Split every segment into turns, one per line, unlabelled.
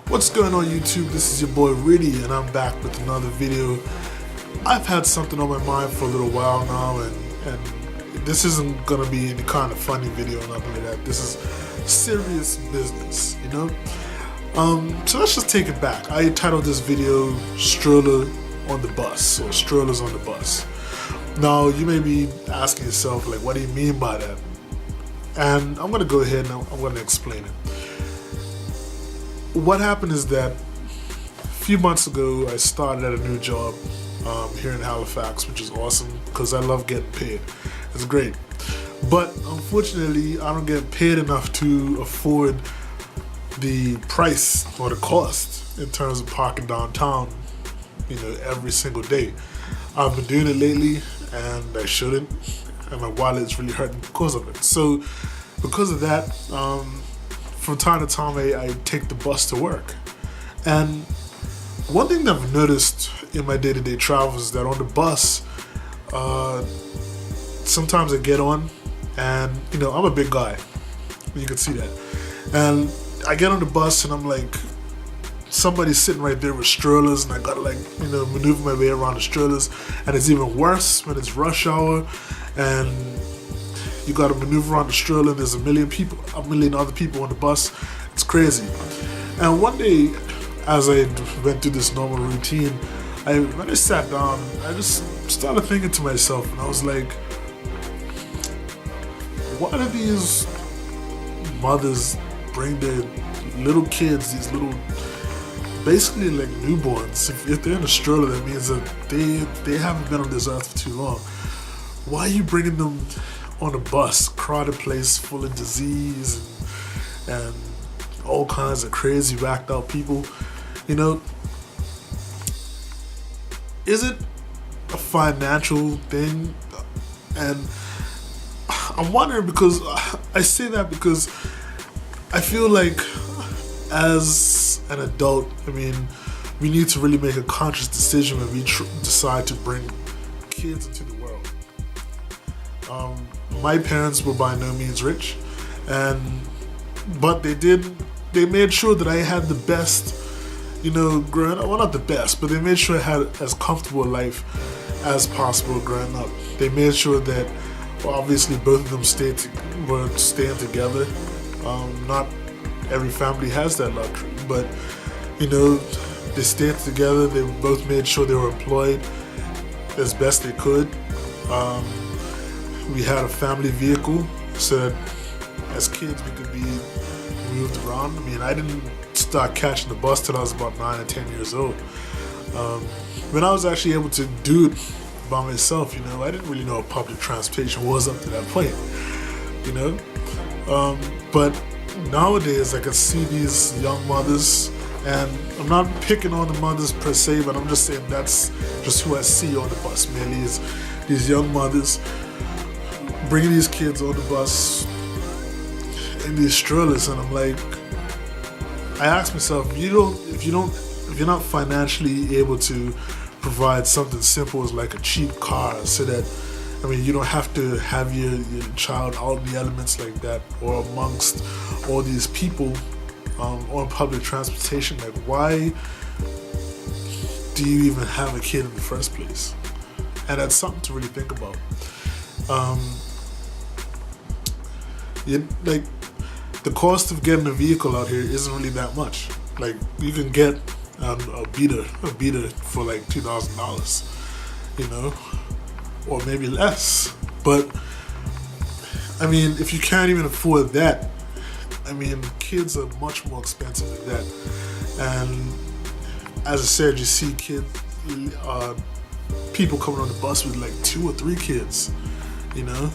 What's going on YouTube? This is your boy Riddy and I'm back with another video. I've had something on my mind for a little while now and this isn't gonna be any kind of funny video or nothing like that. This is serious business, you know? So let's just take it back. I titled this video Stroller on the Bus or Strollers on the Bus. Now you may be asking yourself like, what do you mean by that? And I'm gonna go ahead and I'm gonna explain it. What happened is that a few months ago I started at a new job here in Halifax, which is awesome because I love getting paid. It's great. But unfortunately I don't get paid enough to afford the price or the cost in terms of parking downtown, you know, every single day. I've been doing it lately and I shouldn't, and my wallet's really hurting because of it. So because of that, from time to time I take the bus to work. And one thing that I've noticed in my day-to-day travels is that on the bus, sometimes I get on and, you know, I'm a big guy, you can see that. And I get on the bus and I'm like, somebody's sitting right there with strollers and I gotta like, you know, maneuver my way around the strollers. And it's even worse when it's rush hour and you gotta maneuver around the stroller and there's a million other people on the bus. It's crazy. And one day, as I went through this normal routine, when I sat down, I just started thinking to myself, and I was like, why do these mothers bring their little kids, these little, basically like newborns? If they're in a stroller, that means that they haven't been on this earth for too long. Why are you bringing them on a bus, crowded place full of disease and all kinds of crazy whacked out people? You know, is it a financial thing? And I'm wondering, because I say that because I feel like as an adult, I mean, we need to really make a conscious decision when we decide to bring kids into the world. My parents were by no means rich, but they made sure that I had the best, you know, growing up. Well, not the best, but they made sure I had as comfortable a life as possible growing up. They made sure that, well, obviously both of them were staying together. Not every family has that luxury, but, you know, they stayed together. They both made sure they were employed as best they could. We had a family vehicle so that as kids we could be moved around. I mean, I didn't start catching the bus till I was about 9 or 10 years old. When I was actually able to do it by myself, you know, I didn't really know what public transportation was up to that point, you know. But nowadays I can see these young mothers, and I'm not picking on the mothers per se, but I'm just saying that's just who I see on the bus mainly, is these young mothers bringing these kids on the bus in these strollers. And I'm like, I ask myself, if you're not financially able to provide something simple as like a cheap car, so that, I mean, you don't have to have your child out in the elements like that or amongst all these people on public transportation, like why do you even have a kid in the first place? And that's something to really think about. Like, the cost of getting a vehicle out here isn't really that much. Like, you can get a beater for like $2,000, you know, or maybe less. But I mean, if you can't even afford that, I mean, kids are much more expensive than that. And as I said, you see people coming on the bus with like 2 or 3 kids, you know.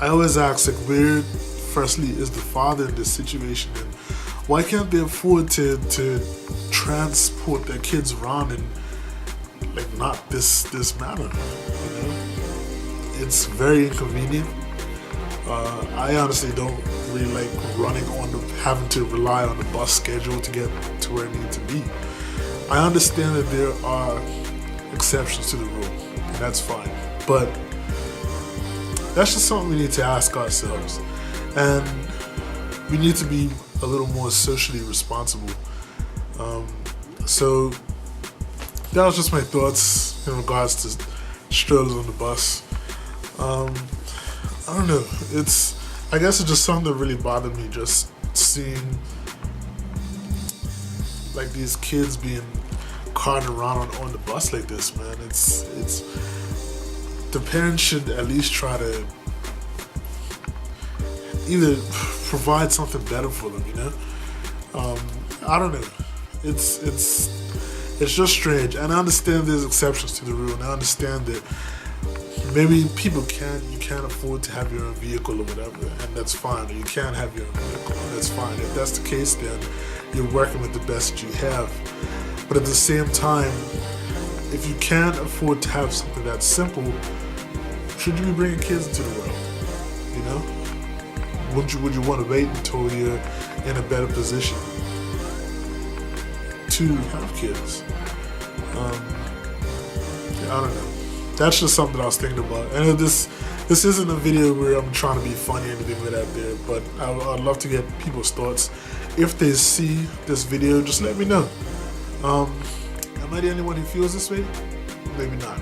I always ask, like, where, firstly, is the father in this situation, and why can't they afford to transport their kids around in like not this manner? You know, it's very inconvenient. I honestly don't really like having to rely on the bus schedule to get to where I need to be. I understand that there are exceptions to the rule, and that's fine, but that's just something we need to ask ourselves. And we need to be a little more socially responsible. So that was just my thoughts in regards to Strollers on the Bus. I don't know. I guess it's just something that really bothered me, just seeing like these kids being carted around on the bus like this, man. It's the parents should at least try to either provide something better for them, you know. I don't know. It's just strange, and I understand there's exceptions to the rule, and I understand that maybe you can't afford to have your own vehicle or whatever, and that's fine. Or you can't have your own vehicle, and that's fine. If that's the case, then you're working with the best that you have. But at the same time, if you can't afford to have something that simple, should you be bringing kids into the world? You know, would you want to wait until you're in a better position to have kids? I don't know. That's just something I was thinking about. And this isn't a video where I'm trying to be funny or anything like that there, but I'd love to get people's thoughts. If they see this video, just let me know. Am I the only one who feels this way? Maybe not.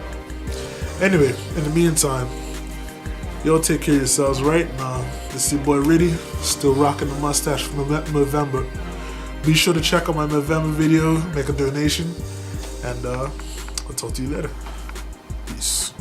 Anyway, in the meantime, y'all take care of yourselves, right? This is your boy Riddy, still rocking the mustache from November. Be sure to check out my November video, make a donation, and I'll talk to you later. Peace.